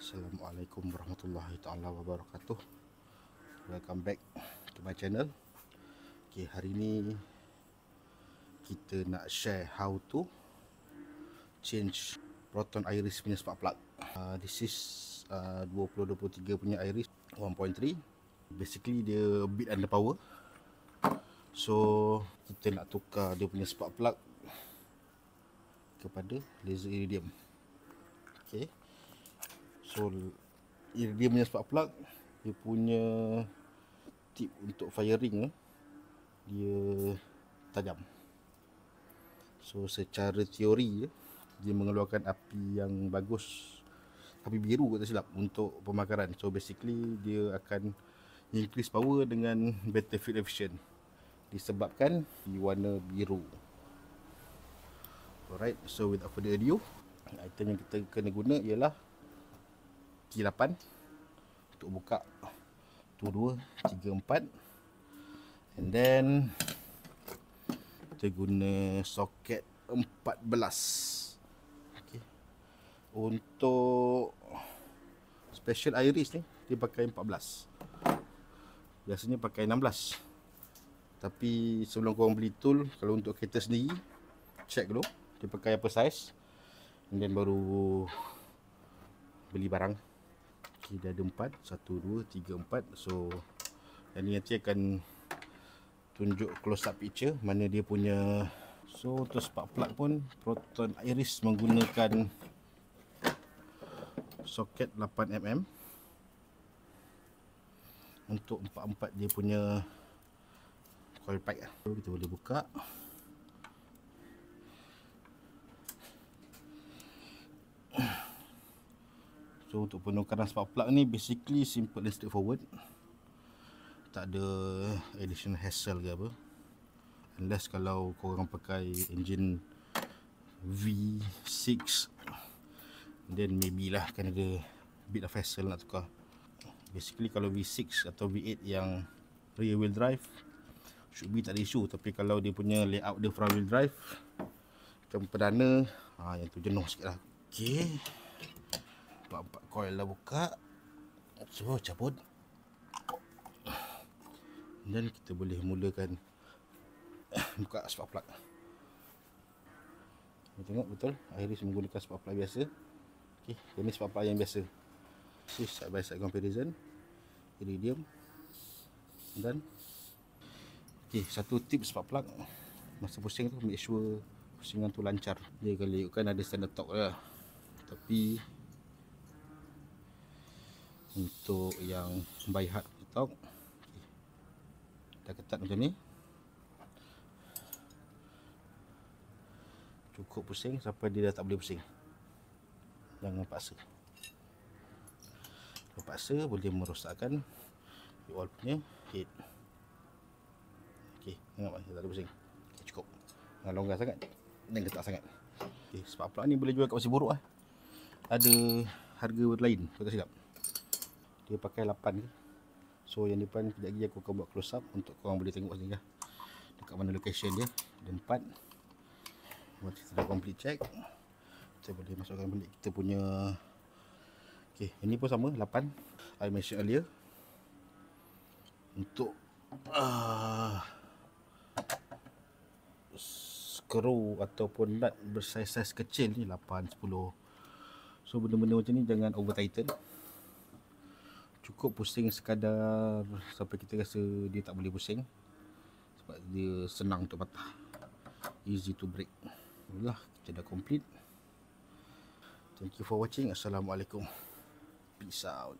Assalamualaikum warahmatullahi taala wabarakatuh. Welcome back to my channel. Okay, hari ni kita nak share how to change Proton Iris punya spark plug. This is 2023 punya Iris 1.3. Basically dia a bit under power. So kita nak tukar dia punya spark plug kepada laser iridium. Okay, so iridium punya spark plug, dia punya tip untuk firing dia tajam. So secara teori dia mengeluarkan api yang bagus, api biru tak silap, untuk pemakaran. So basically dia akan increase power dengan better field efficient disebabkan di warna biru. Alright, so without further ado, item yang kita kena guna ialah key 8 untuk buka 2, 3, 4. And then kita guna soket 14. Okay. Untuk special iris ni dia pakai 14. Biasanya pakai 16. Tapi sebelum korang beli tool, kalau untuk kereta sendiri, check dulu dia pakai apa size, and then baru beli barang. Okay, dia ada 4, 1, 2, 3, 4. So yang ni nanti akan tunjuk close up picture mana dia punya. So untuk spark plug pun Proton Iris menggunakan soket 8mm untuk 4 dia punya coil pipe. So kita boleh buka. So untuk penukaran spark plug ni basically simple and straightforward. Tak ada additional hassle ke apa. Unless kalau korang pakai engine V6, then maybe lah kan ada bit of hassle nak tukar. Basically kalau V6 atau V8 yang rear wheel drive should be tak ada isu. Tapi kalau dia punya layout dia front wheel drive macam perdana, yang tu jenuh sikit lah. Okay, 4 coil dah buka. So cabut, dan kita boleh mulakan buka spark plug. Tengok betul Iris menggunakan spark plug biasa. Okay, ini spark plug yang biasa. This side by side comparison iridium. Dan okay, satu tip spark plug masa pusing tu, make sure pusingan tu lancar. Dia kalau ikutkan ada standard torque lah, tapi untuk yang by heart torque, dah ketat macam ni, cukup pusing sampai dia dah tak boleh pusing. Jangan paksa. Kalau paksa boleh merosakkan oil punya head. Okay, tengok tak ada pusing. Okay, cukup. Jangan longgar sangat dan ketat sangat. Okay, spark plug ni boleh jual kat Pasir Borok. Ada harga lain, kalau tak silap. Dia pakai 8 ni. So yang depan kejap lagi aku akan buat close up untuk korang boleh tengok sini lah dekat mana location dia. Ada 4. Once kita dah complete check, kita boleh masukkan balik kita punya. Okay, ini pun sama 8 I mentioned earlier. Untuk skru ataupun nut bersaiz-saiz kecil ni 8, 10. So benda-benda macam ni jangan over tighten. Cukup pusing sekadar sampai kita rasa dia tak boleh pusing, sebab dia senang untuk patah, easy to break. Itulah, kita dah complete. Thank you for watching. Assalamualaikum. Peace out.